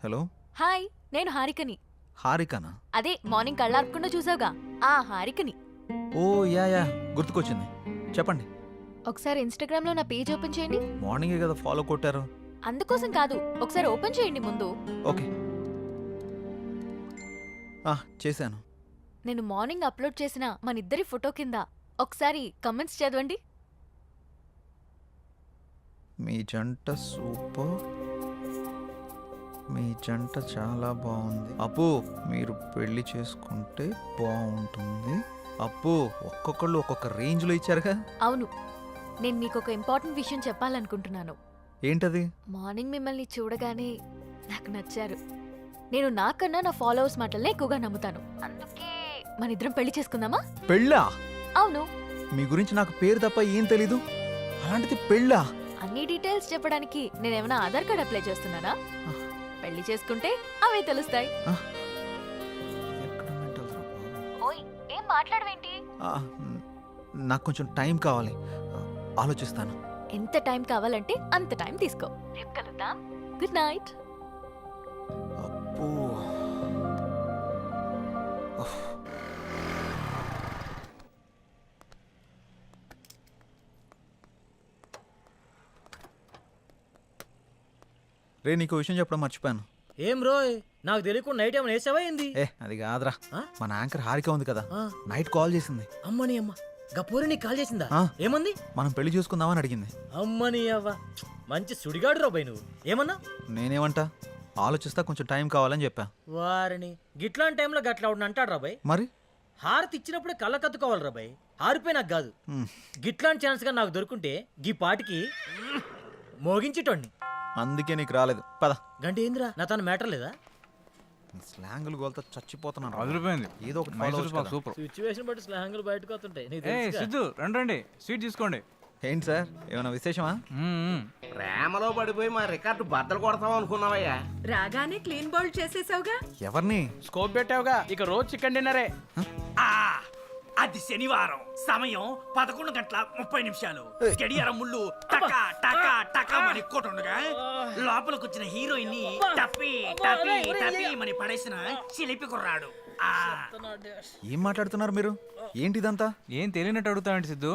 Hello. Hi, నేను హారికని. హారికనా? అదే morning కళ్ళార్పకుండా చూసావుగా ఆ హారికని. ఓ యా గుర్తుకొచ్చింది, చెప్పండి. ఒకసారి ఇన్స్టాగ్రామ్ లో నా పేజ్ ఓపెన్ చేయండి. మార్నింగే కదా ఫాలో కొట్టారు. అందుకోసం కాదు, ఒకసారి ఓపెన్ చేయండి ముందు. ఓకే, చేశాను. నేను మార్నింగ్ అప్లోడ్ చేసిన మన ఇద్దరి ఫోటో కింద ఒకసారి కమెంట్స్ చదవండి. మీ జంట సూపర్, మీ జంట చాలా బాగుంది. అప్పు, మీరు పెళ్లి చేసుకుంటే బాగుంటుంది. అప్పు, ఒక్కొక్కళ్ళు ఒక్కొక్క రేంజ్లో ఇచ్చారుగా. అవును, నేను మీకు ఒక ఇంపార్టెంట్ విషయం చెప్పాలనుకుంటున్నాను. ఏంటది? మార్నింగ్ మిమ్మల్ని చూడగానే నాకు నచ్చారు. నేను నాకన్నా నా ఫాలోవర్స్ మాటలనే ఎక్కువగా నమ్ముతాను. అందుకే మన ఇద్దరం పెళ్లి చేసుకుందామా? పెళ్ళా? అవును. మీ గురించి నాకు పేరు తప్ప ఏం తెలీదు, అలాంటిది పెళ్ళా? అన్ని డీటెయిల్స్ చెప్పడానికి నేనేమైనా ఆధార్ కార్డ్ అప్లై చేస్తున్నానా? పెళ్లి చేసుకుంటే అవే తెలుస్తాయి. ఓయ్, ఏం మాట్లాడవేంటి? నాకు కొంచెం టైం కావాలి, ఆలోచిస్తాను. ఎంత టైం కావాలంటే అంత టైం తీసుకో. రేపు కలుద్దాం. Good night. అబ్బో, రే, నీకు విషయం చెప్పడం మర్చిపోయాను. ఏం రోయ్, నాకు తెలియకుండా నైట్ ఏమైనా వేసావా ఏంది? అది కాదురా, మన యాంకర్ హారిక ఉంది కదా, ఆ. నైట్ కాల్ చేసింది. అమ్మని అమ్మ, గపూరి నీకు కాల్ చేసిందా? ఆ. ఏమంది? మనం పెళ్లి చూసుకుందామని అడిగింది. అమ్మని అవ్వ, మంచి సుడిగాడు రోబాయ్ నువ్వు. ఏమన్నా? నేనేమంటా, ఆలోచిస్తా, కొంచెం టైం కావాలని చెప్పా. వారిని గిట్లాంటి టైంలో గట్లా అవును అంటాడు రాబాయ్. మరి హారతి ఇచ్చినప్పుడే కళ్ళ కత్తుకోవాలి రాబాయ్. హారిపోయి నాకు కాదు. మ్, గిట్లాంటి ఛాన్స్ గా నాకు దొరుకుంటే గీ పాటికి మోగించేటోడిని. అందుకే నీకు రాలేదు. పద. గంట ఏందిరా, నా తన మ్యాటర్ లేదా? స్లాంగులు గోల్తో చచ్చిపోతున్నాను. అదిరిపోయింది. ఏదో ఒకటి మైసూర్ follow పాక్ అవ్వచ్చు సూపర్. సిచ్యువేషన్ బట్టి స్లాంగులు బయటకు వస్తుంటాయి. నీకు ఏ తెలుసుగా. సిద్ధు, రండి స్వీట్ తీసుకోండి. కదా. ఏంటి సార్, ఏమైనా విశేషమా? ప్రేమలో పడిపోయి మా రికార్డు బద్దలు కొడతాం అనుకున్నావయ్యా. రాగానే క్లీన్ బౌల్ చేసేసావుగా. ఎవరిని? స్కోప్ పెట్టావుగా, ఇక రోజు చికెన్ డిన్నరే. అది శనివారం, సమయం 11:30 గడియారం ముళ్ళు టకా టకా టకా మని కొట్టుండగా లోపలికి వచ్చిన హీరోయిన్ ని టప్పి టప్పి టప్పి మని పడేసిన చిలిపి కుర్రాడు. ఏం మాట్లాడుతున్నారు మీరు? ఏంటిదంతా? ఏం తెలియనట్టు అడుగుతావండి సిద్ధు.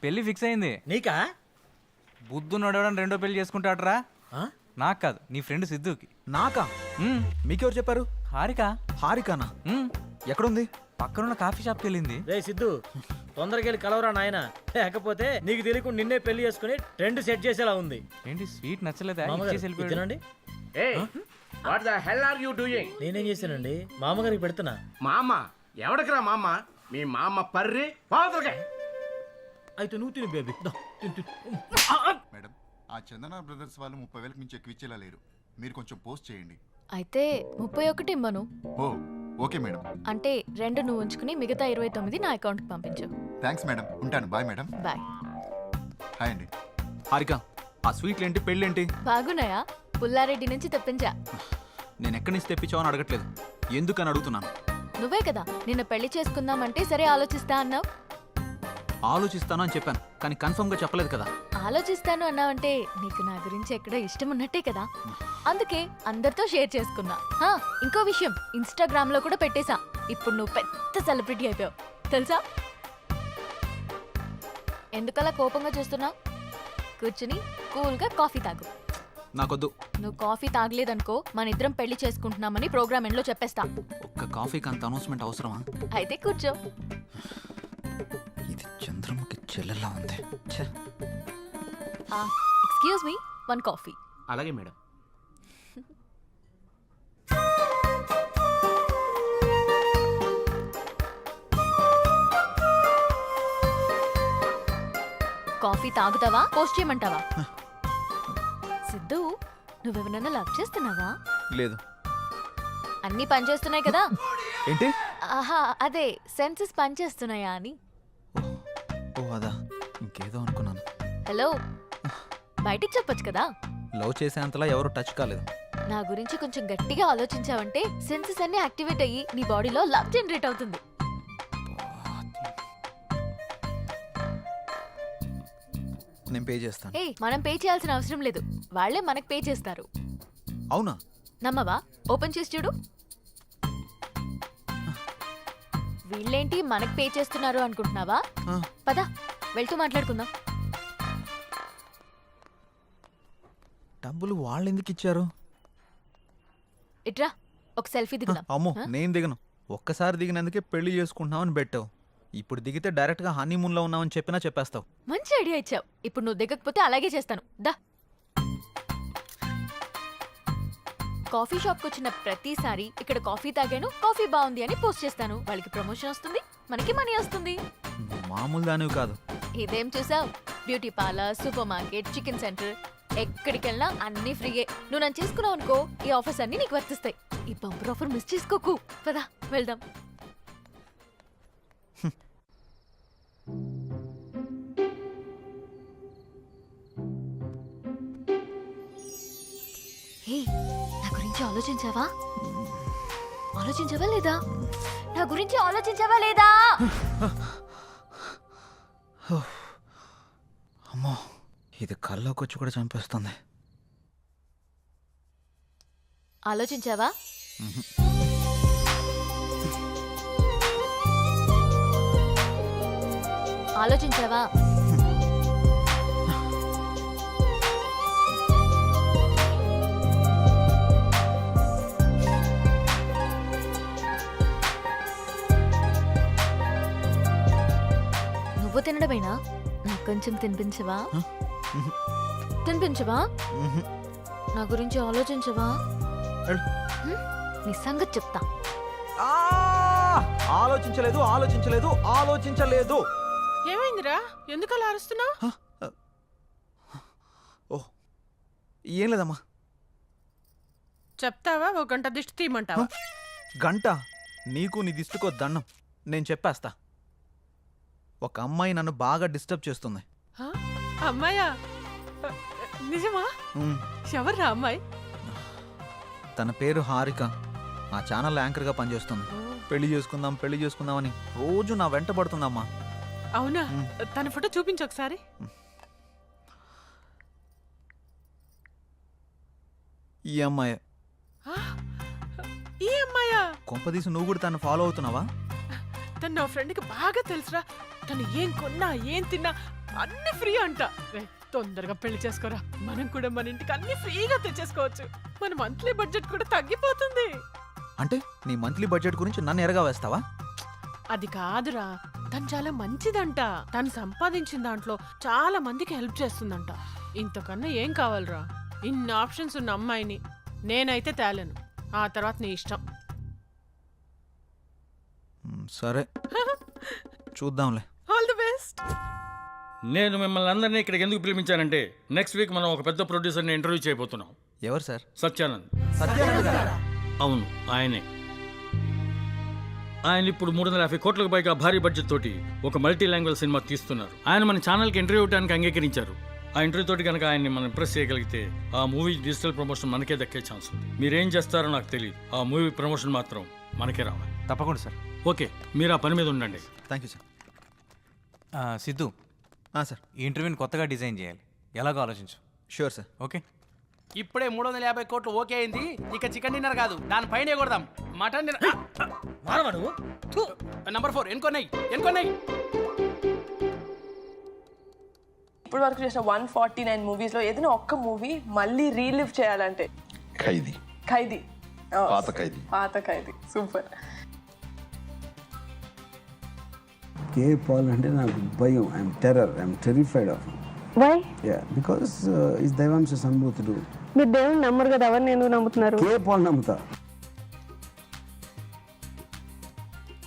పెళ్లి ఫిక్స్ అయింది. నీకా? బుద్ధు నడవడం రెండో పెళ్లి చేసుకుంటాడరా. ఆ? నాకు కాదు, నీ ఫ్రెండ్ సిద్ధుకి. నాకా? మీకెవరు చెప్పారు? హారిక. హారికానా? ఎక్కడుంది? పక్కనున్న కాఫీ షాప్కి వెళ్ళింది. రే సిద్ధు, తొందరగా వెళ్ళి కలవరా నాయన, లేకపోతే నీకు తెలియకుండా నిన్నే పెళ్లి చేసుకుని ట్రెండ్ సెట్ చేసేలా ఉంది. ఏంటి స్వీట్ నచ్చలేదా? మామగారు, ఇచ్చేసి వెళ్ళిపోయాడు. ఇదేనండి. ఏయ్, what the hell are you doing? నేనేం చేశానండి, మామగారికి పెడుతున్నా. మా అమ్మ ఎవడికిరా మా అమ్మ? మీ మా అమ్మ పర్రి పావుతలకే. అయితే నువ్వు తిను బేబీ. దా, తిను, తిను. మేడం, ఆ చందన బ్రదర్స్ వాళ్ళు 30,000 మించి ఎక్కువ ఇచ్చేలా లేరు. మీరు కొంచెం పోస్ట్ చేయండి. అయితే 31 ఇమ్మను. ఓ ఓకే మేడం. అంటే 2 నువ్వు ఉంచుకుని మిగతా 29 నా అకౌంట్కి పంపించు. థ్యాంక్స్ మేడం, ఉంటాను. Bye madam. బాయ్. హాయ్ అండి. హారిక, ఆ స్వీట్లేంటి, పెళ్ళేంటి? బాగున్నాయా? పుల్లారెడ్డి నుంచి తెప్పించా. నేను ఎక్కడి నుంచి తెప్పించావని అడగట్లేదు, ఎందుకని అడుగుతున్నాను. నువ్వే కదా నిన్న పెళ్లి చేసుకుందామంటే సరే ఆలోచిస్తా అన్నావు. ఆలోచిస్తాను అని చెప్పాను, కానీ కన్ఫర్మ్గా చెప్పలేదు కదా. ఆలోచిస్తాను అన్నావంటే నీకు నా గురించి ఎక్కడో ఇష్టం ఉన్నట్టే కదా, అందుకే అందరితో షేర్ చేసుకున్నా. ఇంకో విషయం, ఇన్స్టాగ్రామ్ లో కూడా పెట్టేశా. ఇప్పుడు నువ్వు పెద్ద సెలబ్రిటీ అయిపోయావు తెలుసా. ఎందుకలా కోపంగా చూస్తున్నావు? కూర్చుని కూల్గా కాఫీ తాగు. నాకొద్దు. నువ్వు కాఫీ తాగలేదనుకో మన ఇద్దరం పెళ్లి చేసుకుంటున్నామని ప్రోగ్రామ్ ఎండ్లో చెప్పేస్తా. ఒక్క కాఫీకి అంత అనౌన్స్మెంట్ అవసరమా? అయితే కూర్చో. ఇది చంద్రముఖి చెల్లెలా ఉంది. ఛే. Excuse me, 1 coffee. అలాగే మేడం. కాఫీ తాగుతావా, పోస్ట్ చేయమంటావా? సిద్ధు, నువ్వెవరన్నా లవ్ చేస్తున్నావా? లేదు. అన్నీ పనిచేస్తున్నాయి కదా. ఏంటి? ఆహా, అదే సెన్సెస్ పనిచేస్తున్నాయా అని. ఓ అదా, ఇంకేదో అనుకున్నాను. హలో, బయటికి చెప్పొచ్చు కదా. లవ్ చేసేంతలా ఎవరు టచ్ కాలేదు. నా గురించి కొంచెం గట్టిగా ఆలోచించావంటే సెన్సెస్ అన్ని యాక్టివేట్ అయ్యి నీ బాడీలో లవ్ జనరేట్ అవుతుంది. నేను పే చేస్తాను. మనం పే చేయాల్సిన అవసరం లేదు, వాళ్ళే మనకు పే చేస్తారు. అవునా? నమ్మవా? ఓపెన్ చేసి చూడు. వీళ్ళేంటి మనకు పే చేస్తున్నారు అనుకుంటున్నావా? ఆ, పద వెళ్తూ మాట్లాడుకుందాం. డబ్బులు వాళ్ళు ఎందుకు ఇచ్చారు? ఇట్రా ఒక సెల్ఫీ దిగుదాం. అమ్మో ఆ? నేను దిగను. ఒక్కసారి దిగినందుకే పెళ్లి చేసుకుంటున్నామని పెట్టావు. ఇప్పుడు దిగితే డైరెక్ట్గా హనీమూన్లో ఉన్నామని చెప్పినా చెప్పేస్తావు. మంచి ఐడియా ఇచ్చావు. ఇప్పుడు నువ్వు దిగకపోతే అలాగే చేస్తాను. దా. కాఫీ షాప్కి వచ్చిన ప్రతిసారి ఇక్కడ కాఫీ తాగాను, కాఫీ బాగుంది అని పోస్ట్ చేస్తాను. వాళ్ళకి ప్రమోషన్ వస్తుంది, మనకి మనీ వస్తుంది. నువ్వు మామూలు దానివి కాదు. ఇదేం చూసావు? Beauty parlour, super market, chicken centre, ఎక్కడికి వెళ్ళినా అన్ని ఫ్రీయే. నువ్వు నన్ను చేసుకున్నావు అనుకో, ఈ ఆఫర్స్ అన్ని నీకు వర్తిస్తాయి. ఈ బంపర్ ఆఫర్ మిస్ చేసుకోకు. పదా వెళ్దాం. హే, నా గురించి ఆలోచించావా? ఆలోచించావా లేదా? నా గురించి ఆలోచించావా లేదా? అమ్మో ఇది కల్లోకి వచ్చి కూడా చంపేస్తుంది. ఆలోచించావా? ఆలోచించావా? నువ్వు తినడమేనా? నాకు కొంచెం తినిపించవా? తినిపించవా? నా గురించి ఆలోచించవా? వెళ్ళు. నీ సంగతి చెప్తా. ఆలోచించలేదు ఆలోచించలేదు ఆలోచించలేదు. ఏమైందిరా? ఎందుకు అలా అరుస్తున్నావు? ఓ ఏం లేదమ్మా. చెప్తావా? ఒక గంట దిష్టి తీయమంటావా? గంట నీకు నీ దిష్టికో దండం. నేను చెప్పేస్తా. ఒక అమ్మాయి నన్ను బాగా డిస్టర్బ్ చేస్తుంది. హ? అమ్మాయా? నిజమా? ఉమ్, ఎవర్రా అమ్మాయి? తన పేరు హారిక. ఆ ఛానల్ యాంకర్గా పనిచేస్తుంది. పెళ్లి చేసుకుందాం అని రోజు నా వెంట పడుతుందమ్మా. అవునా? తన ఫోటో చూపించు ఒకసారి. ఈ అమ్మాయి. ఆ? ఈ అమ్మాయా? కొంపదీసి నువ్వు కూడా తను ఫాలో అవుతున్నావా? తను నా ఫ్రెండ్కి బాగా తెలుసురా. తను ఏం కొన్నా ఏం తిన్నా అన్ని ఫ్రీ అంట. తొందరగా పెళ్లి చేసుకోరా, మనం కూడా మన ఇంటికి అన్ని ఫ్రీగా తెచ్చేసుకోవచ్చు. మన మంత్లీ బడ్జెట్ కూడా తగ్గిపోతుంది. అంటే నీ మంత్లీ బడ్జెట్ గురించి నన్ను ఎరగా వేస్తావా? అది కాదురా, తను చాలా మంచిదంట. తను సంపాదించిన దాంట్లో చాలా మందికి హెల్ప్ చేస్తుందంట. ఇంతకన్నా ఏం కావాలరా? ఇన్ని ఆప్షన్స్ ఉన్న అమ్మాయిని నేనైతే తేలేను. ఆ తర్వాత నీ ఇష్టం. సరే చూద్దాంలే. All the best. నేను మిమ్మల్ని అందరినీ ఇక్కడికి ఎందుకు పిలిపించానంటే నెక్స్ట్ వీక్ మనం ఒక పెద్ద ప్రొడ్యూసర్ని ఇంటర్వ్యూ చేయబోతున్నాం. ఎవరు సార్? సత్యానంద్. సత్యానంద్ గారా? అవును, ఆయనే. ఆయన ఇప్పుడు 350 కోట్లకు పైగా భారీ బడ్జెట్ తోటి ఒక మల్టీ లాంగ్వేజ్ సినిమా తీస్తున్నారు. ఆయన మన ఛానల్కి ఇంటర్వ్యూ ఇవ్వడానికి అంగీకరించారు. ఆ ఇంటర్వ్యూ తోటి కనుక ఆయన్ని మనం ఇంప్రెస్ చేయగలిగితే ఆ మూవీ డిజిటల్ ప్రమోషన్ మనకే దక్కే ఛాన్స్ ఉంది. మీరేం చేస్తారో నాకు తెలియదు. ఆ మూవీ ప్రమోషన్ మాత్రం మనకే రావాలి. తప్పకుండా సార్. ఓకే, మీరు ఆ పని మీద ఉండండి. Thank you sir. Siddhu, sir ఈ ఇంటర్వ్యూని కొత్తగా డిజైన్ చేయాలి. ఎలాగో ఆలోచించు. Sure sir. ఓకే. ఇప్పుడే 350 కోట్లు ఓకే అయింది. ఇక చికెన్ డిన్నర్ కాదు, దానిపైన కొడదాం. Mutton dinner. మారవాడు నంబర్ 4 ఎన్కొన్నాయి. ఇప్పుడు వరకు చేసిన 149 మూవీస్ లో ఏదైనా ఒక్క మూవీ మళ్ళీ రీలివ్ చేయాలంటే ఖైదీ. పాత ఖైదీ సూపర్. కే పాల్ అంటే నాకు భయం. I'm terrified of. Why? Yeah, because is దైవాంశ సంభూతుడు. మీరు దేవుని నమ్మరు కదా, ఎవరిని ఎందుకు నమ్ముతున్నారు? కే పాల్ నమ్ముతా.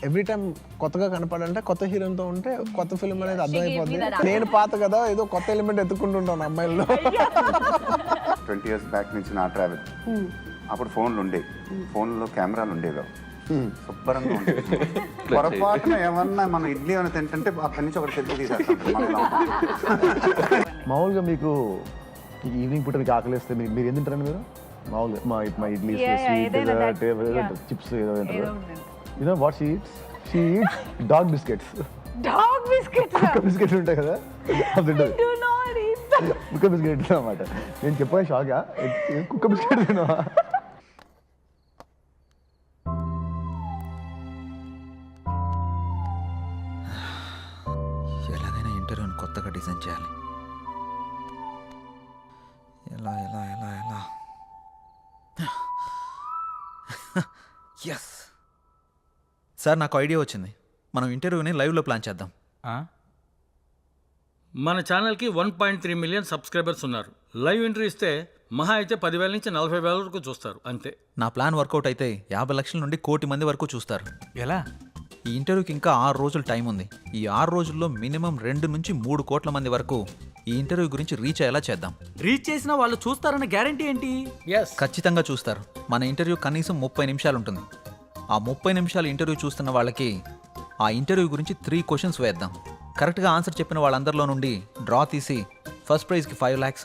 ఎవ్రీ టైం కొత్తగా కనపడాలంటే కొత్త హీరోతో ఉంటే కొత్త ఫిల్మ్ అనేది అర్థమైపోద్ది. నేను పాత కదా, ఏదో కొత్త ఎలిమెంట్ ఎత్తుకుంటుంటాను అమ్మాయిల్లో. 20 years బ్యాక్ నుంచి నా ట్రావెల్. అప్పుడు ఫోన్లు ఉండేవి, ఫోన్లో కెమెరాలు ఉండేవి. శుభ్రంగా ఉండేది. పొరపాటున ఏమన్నా మనం ఇడ్లీ అని తింటుంటే అక్కడి నుంచి ఒకటి సెల్ఫీ తీసేస్తాం. మామూలుగా మీకు ఈవినింగ్ పూట మీకు ఆకలిస్తే మీరు ఏం తింటారండి? మీరు మామూలుగా మా ఇడ్లీ, చిప్స్ ఏదో తింటారు. You know what she eats? She eats dog biscuits. Dog biscuits. కుక్క బిస్కెట్ ఉంటాయి కదా, కుక్క బిస్కెట్ అన్నమాట. నేను చెప్పగా షాక్. కుక్క బిస్కెట్ తిన్నావా? కొత్తగా డిజైన్ చేయాలి. ఎలా ఎలా ఎలా ఎలా ఎస్ సార్, నాకు ఐడియా వచ్చింది. మనం ఇంటర్వ్యూని లైవ్లో ప్లాన్ చేద్దాం. మన ఛానల్కి 1.3 మిలియన్ సబ్స్క్రైబర్స్ ఉన్నారు. లైవ్ ఎంట్రీ ఇస్తే మహా అయితే 10,000 నుంచి 40,000 వరకు చూస్తారు అంతే. నా ప్లాన్ వర్కౌట్ అయితే 50 లక్షల నుండి 1 కోటి మంది వరకు చూస్తారు. ఎలా? ఈ ఇంటర్వ్యూకి ఇంకా 6 రోజులు టైం ఉంది. ఈ 6 రోజుల్లో మినిమం 2 నుంచి 3 కోట్ల మంది వరకు ఈ ఇంటర్వ్యూ గురించి రీచ్ అయ్యేలా చేద్దాం. రీచ్ చేసిన వాళ్ళు చూస్తారన్న గ్యారంటీ ఏంటి? ఎస్. ఖచ్చితంగా చూస్తారు. మన ఇంటర్వ్యూ కనీసం 30 నిమిషాలు ఉంటుంది. ఆ 30 నిమిషాలు ఇంటర్వ్యూ చూస్తున్న వాళ్ళకి ఆ ఇంటర్వ్యూ గురించి 3 క్వశ్చన్స్ వేద్దాం. కరెక్ట్గా ఆన్సర్ చెప్పిన వాళ్ళందరిలో నుండి డ్రా తీసి ఫస్ట్ ప్రైజ్కి 5 lakhs,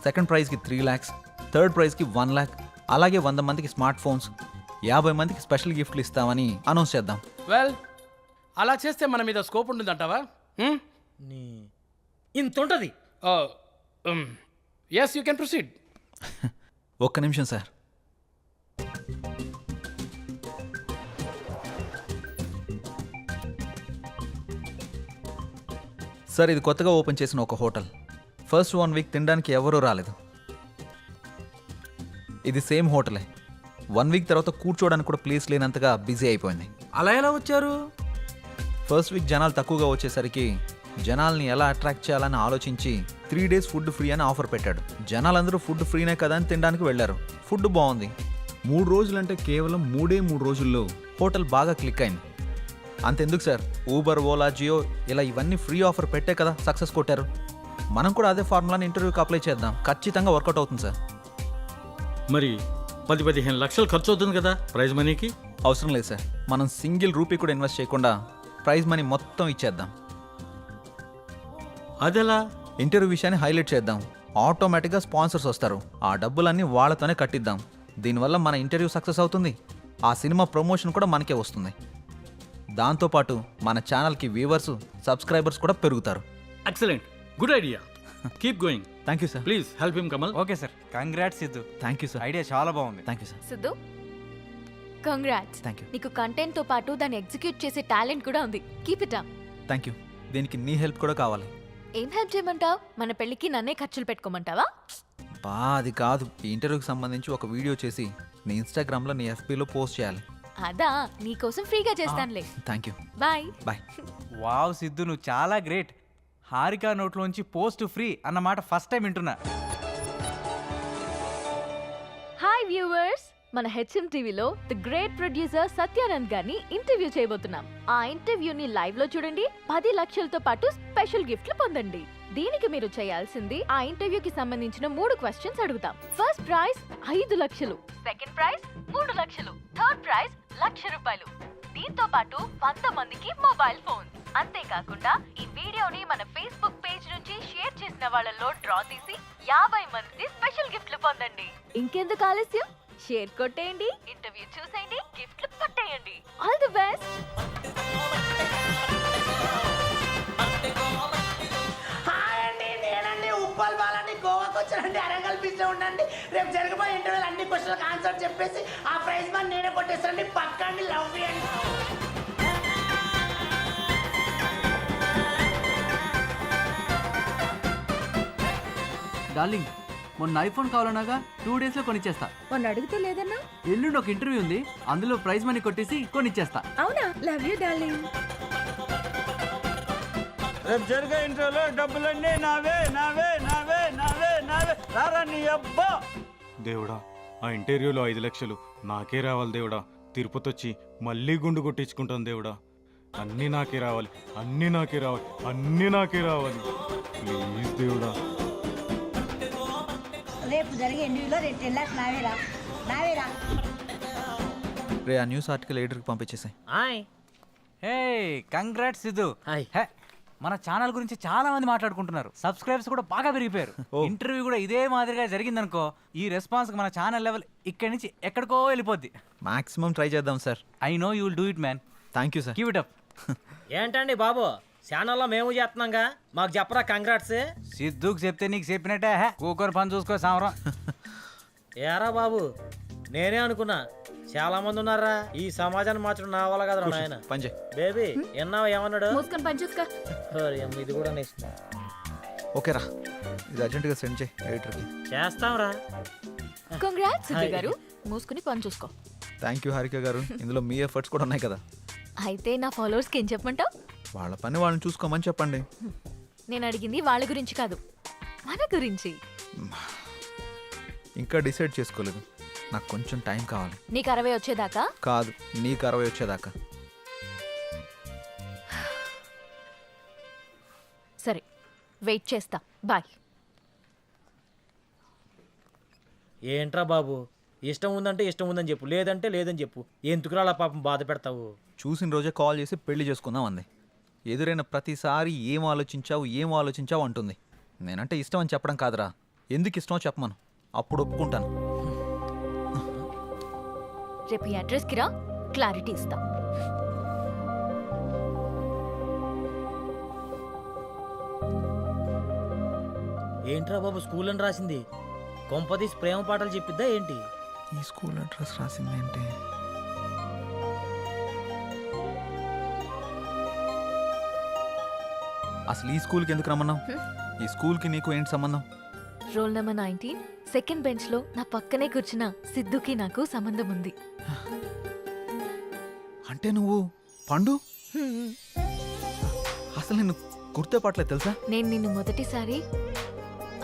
సెకండ్ ప్రైజ్కి 3 lakhs, థర్డ్ ప్రైజ్కి 1 lakh, అలాగే 100 మందికి స్మార్ట్ ఫోన్స్, 50 మందికి స్పెషల్ గిఫ్ట్లు ఇస్తామని అనౌన్స్ చేద్దాం. వెల్, అలా చేస్తే మన మీద స్కోప్ ఉంటుందంటావా? ఇంత ఉంటుంది. Yes, you can proceed. ఒక్క నిమిషం సార్. సార్, ఇది కొత్తగా ఓపెన్ చేసిన ఒక హోటల్. ఫస్ట్ 1 వీక్ తినడానికి ఎవరూ రాలేదు. ఇది సేమ్ హోటలే. 1 వీక్ తర్వాత కూర్చోవడానికి కూడా ప్లేస్ లేనంతగా బిజీ అయిపోయింది. అలా ఎలా వచ్చారు? ఫస్ట్ వీక్ జనాలు తక్కువగా వచ్చేసరికి జనాల్ని ఎలా అట్రాక్ట్ చేయాలని ఆలోచించి 3 days ఫుడ్ ఫ్రీ అని ఆఫర్ పెట్టాడు. జనాలందరూ ఫుడ్ ఫ్రీనే కదా అని తినడానికి వెళ్ళారు. ఫుడ్ బాగుంది. 3 రోజులంటే కేవలం 3 రోజుల్లో హోటల్ బాగా క్లిక్ అయింది. అంతెందుకు సార్, ఊబర్, ఓలా, జియో ఇలా ఇవన్నీ ఫ్రీ ఆఫర్ పెట్టే కదా సక్సెస్ కొట్టారు. మనం కూడా అదే ఫార్ములాని ఇంటర్వ్యూకి అప్లై చేద్దాం. ఖచ్చితంగా వర్కౌట్ అవుతుంది సార్. మరి 10-15 లక్షలు ఖర్చు అవుతుంది కదా ప్రైజ్ మనీకి? అవసరం లేదు సార్. మనం సింగిల్ రూపీ కూడా ఇన్వెస్ట్ చేయకుండా ప్రైజ్ మనీ మొత్తం ఇచ్చేద్దాం. అదెలా? ఇంటర్వ్యూ విషయాన్ని హైలైట్ చేద్దాం. ఆటోమేటిక్గా స్పాన్సర్స్ వస్తారు. ఆ డబ్బులన్నీ వాళ్ళతోనే కట్టిద్దాం. దీనివల్ల మన ఇంటర్వ్యూ సక్సెస్ అవుతుంది. ఆ సినిమా ప్రమోషన్ కూడా మనకే వస్తుంది. దాంతోపాటు మన ఛానల్కి వ్యూవర్స్, సబ్స్క్రైబర్స్ కూడా పెరుగుతారు. Excellent, good idea. Keep going. Thank you sir. Please help him Kamal. Okay sir, congrats Siddhu. Thank you sir. Idea చాలా బాగుంది. Thank you sir. Siddhu, congrats. Thank you. నీకు కంటెంట్ తో పాటు దాన్ని ఎగ్జిక్యూట్ చేసే టాలెంట్ కూడా ఉంది. Keep it up. Thank you. దీనికి నీ హెల్ప్ కూడా కావాలి. ఏం హెల్ప్ చేయమంటావు? మన పెళ్ళికి నన్నే ఖర్చులు పెట్టుకోమంటావా? అది కాదు. ఈ ఇంటర్వ్యూకి సంబంధించి ఒక వీడియో చేసి నీ ఇన్స్టాగ్రామ్లో, నీ ఎఫ్బీలో పోస్ట్ చేయాలి. అదా, నీకోసం ఫ్రీగా చేస్తానులే. Thank you. Bye. Bye. Wow Siddhu, నువ్వు చాలా గ్రేట్. హారికా నోట్లోంచి పోస్ట్ ఫ్రీ అన్నమాట ఫస్ట్ టైం వింటున్నా. హాయ్ వ్యూవర్స్, మన హెచ్ఎం టీవీలో ది గ్రేట్ ప్రొడ్యూసర్ సత్యానంద్ గారిని ఇంటర్వ్యూ చేయబోతున్నాం. ఆ ఇంటర్వ్యూని లైవ్ లో చూడండి. 10 లక్షలతో పాటు స్పెషల్ గిఫ్ట్లు పొందండి. దీనికి మీరు చేయాల్సింది, ఆ ఇంటర్వ్యూకి సంబంధించిన 3 క్వశ్చన్స్ అడుగుతాం. ఫస్ట్ ప్రైజ్ 5 లక్షలు, సెకండ్ ప్రైజ్ 3 లక్షలు, థర్డ్ ప్రైజ్ ₹1,00,000. దీంతో పాటు 100 మందికి మొబైల్ ఫోన్. అంతేకాకుండా ఈ వీడియోని మన ఫేస్బుక్ పేజ్ నుంచి షేర్ చేసిన వాళ్ళలో డ్రా తీసి 50 మంది స్పెషల్ గిఫ్ట్లు పొందండి. ఇంకెందుకు ఆలస్యం, షేర్ కొట్టేయండి, ఇంటర్వ్యూ చూసేయండి, గిఫ్ట్లు పట్టేయండి. All the best. ఉప్పల్ బాలని గోవాకి వచ్చానండి. అరంగల్ బీచ్ లో ఉండండి. రేపు జరగబోయే ఇంటర్వ్యూలు అన్ని క్వశ్చన్లకు ఆన్సర్ చెప్పేసి ఆ ప్రైజ్ మనీ నేనే కొట్టేస్తానండి. పక్కండి. లవ్ చేయండి. డార్లింగ్, మొన్న ఐఫోన్ కావాలన్నాగా 2 days లో కొనిచ్చేస్తా. మొన్న అడిగితే లేదన్నా? ఎల్లుండి ఒక ఇంటర్వ్యూ ఉంది, అందులో ప్రైజ్ మనీ కొట్టేసి కొనిచ్చేస్తా. అవునా? Love you darling. రేపు జరిగే ఇంటర్వ్యూలో డబ్బులన్నీ నావే నావే నావే నావే నావే. రారా నీ అబ్బా. దేవుడా, ఆ ఇంటర్వ్యూలో 5 లక్షలు నాకే రావాలి దేవుడా. తిరుపతి వచ్చి మళ్ళీ గుండు కొట్టించుకుంటాను దేవుడా. అన్నీ నాకే రావాలి, అన్నీ నాకే రావాలి, అన్నీ నాకే రావాలి. ప్లీజ్ దేవుడా. రేపు జరిగే ఇంటర్వ్యూలో 10 lakhs నావేరా నావేరా. రే, ఆ న్యూస్ ఆర్టికల్ ఎడిటర్కి పంపించేసాయి. హే, కంగ్రాట్స్ సిద్ధు. హాయ్. హే, మన ఛానల్ గురించి చాలా మంది మాట్లాడుకుంటున్నారు. సబ్స్క్రైబర్స్ కూడా బాగా పెరిగిపోయారు. ఇంటర్వ్యూ కూడా ఇదే మాదిరిగా జరిగిందనుకో, ఈ రెస్పాన్స్ మన ఛానల్ లెవెల్ ఇక్కడి నుంచి ఎక్కడికో వెళ్ళిపోద్ది. మాక్సిమం ట్రై చేద్దాం sir. I know you will do it man. Thank you sir. Keep it up. ఏంటండి బాబు, ఛానల్లో మేము చేస్తున్నాంగా, మాకు చెప్పరా కంగ్రాట్స్? సిద్ధుకు చెప్తే నీకు చెప్పినట్టే. హే, కూకొని పని చూసుకో సామరం. ఏరా బాబు, నేనే అనుకున్నా చాలా మంది ఉన్నారా. ఈ సమాజాన్ని మార్చడం నా వల్ల కదా నాయన. పంజే బేబీ, ఎన్నావా ఏమన్నాడు? మూసుకొని పని చూసుకో. ఇది కూడా నెక్స్ట్. ఓకేరా, ఇది అర్జెంటుగా సెండ్ చేయి ఎడిటర్కి. చేస్తాంరా. కంగ్రాట్స్ సిద్ధు గారు. మూసుకుని పని చూసుకో. థ్యాంక్ యూ హారిక గారు, ఇందులో మీ ఎఫర్ట్స్ కూడా ఉన్నాయి కదా. అయితే నా ఫాలోవర్స్కి ఏం చెప్పమంటావు? వాళ్ళ పని వాళ్ళని చూసుకోమని చెప్పండి. నేను అడిగింది వాళ్ళ గురించి కాదు, మన గురించి. ఇంకా డిసైడ్ చేసుకోలేదు, నాకు కొంచెం టైం కావాలి. నీకు 60 వచ్చేదాకా? కాదు, నీకు 60 వచ్చేదాకా. సరే, వెయిట్ చేస్తా. బాయ్. ఏంట్రా బాబు, ఇష్టం ఉందంటే ఇష్టం ఉందని చెప్పు, లేదంటే లేదని చెప్పు. ఎందుకురా అలా పాపం బాధ పెడతావు? చూసిన రోజే కాల్ చేసి పెళ్లి చేసుకుందాం అంది. ఎదురైన ప్రతిసారి ఏం ఆలోచించావు అంటుంది. నేనంటే ఇష్టం అని చెప్పడం కాదురా, ఎందుకు ఇష్టమో చెప్పమను, అప్పుడు ఒప్పుకుంటాను. రేపు ఈ అడ్రస్కి రా, క్లారిటీ ఇస్తా. ఏంట్రా బాబు స్కూల్ అని రాసింది? కొంపదీసి ప్రేమ పాటలు చెప్పిద్దా ఏంటి? ఈ స్కూల్ అడ్రస్ రాసిందేంటి? అసలు ఈ స్కూల్కి ఎందుకు రమ్మన్నావు? ఈ స్కూల్కి నీకు ఏంటి సంబంధం? రోల్ నెంబర్ 19 సెకండ్ బెంచ్ లో నా పక్కనే కూర్చున్న సిద్ధుకి నాకు సంబంధం ఉంది. అంటే నువ్వు పండు? అసలు నిన్ను గుర్తుపట్టలేదు తెలుసా? నేను నిన్ను మొదటిసారి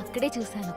అక్కడే చూశాను.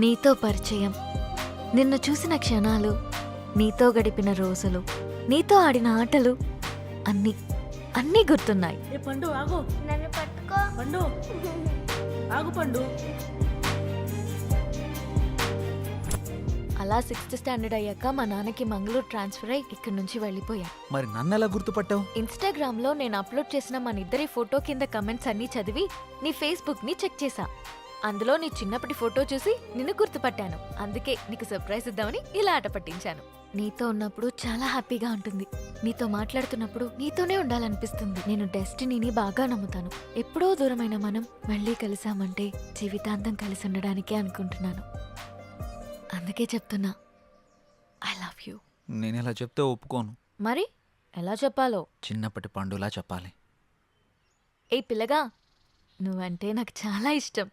నీతో పరిచయం, నిన్ను చూసిన క్షణాలు, నీతో గడిపిన రోజులు, నీతో ఆడిన ఆటలు అన్నీ అన్నీ గుర్తున్నాయి. పండు ఆగు, నన్ను పట్టుకో. పండు ఆగు పండు. అలా 6th స్టాండర్డ్ అయ్యాక మా నాన్నకి మంగళూరు ట్రాన్స్ఫర్ అయ్యి ఇక్కడి నుంచి వెళ్ళిపోయా. మరి నన్ను ఎలా గుర్తుపట్టావు? ఇన్స్టాగ్రామ్ లో నేను అప్లోడ్ చేసిన మన ఇద్దరి ఫోటో కింద కమెంట్స్ అన్నీ చదివి నీ ఫేస్బుక్ ని చెక్ చేశా. అందులో నీ చిన్నప్పటి ఫోటో చూసి నిన్ను గుర్తుపట్టాను. అందుకే నీకు సర్ప్రైజ్ ఇద్దామని ఇలా ఆట పట్టించాను. నీతో ఉన్నప్పుడు చాలా హ్యాపీగా ఉంటుంది. నీతో మాట్లాడుతున్నప్పుడు నీతోనే ఉండాలనిపిస్తుంది. నేను డెస్టినీని బాగా నమ్ముతాను. ఎప్పుడో దూరమైన మనం మళ్ళీ కలిసామంటే జీవితాంతం కలిసి ఉండడానికే అనుకుంటున్నాను. అందుకే చెప్తున్నా, ఐ లవ్ యూ. నేను ఇలా చెప్తే ఒప్పుకోను. మరి ఎలా చెప్పాలో? చిన్నప్పటి పండులా చెప్పాలి. ఏ పిల్లగా, నువ్వంటే నాకు చాలా ఇష్టం.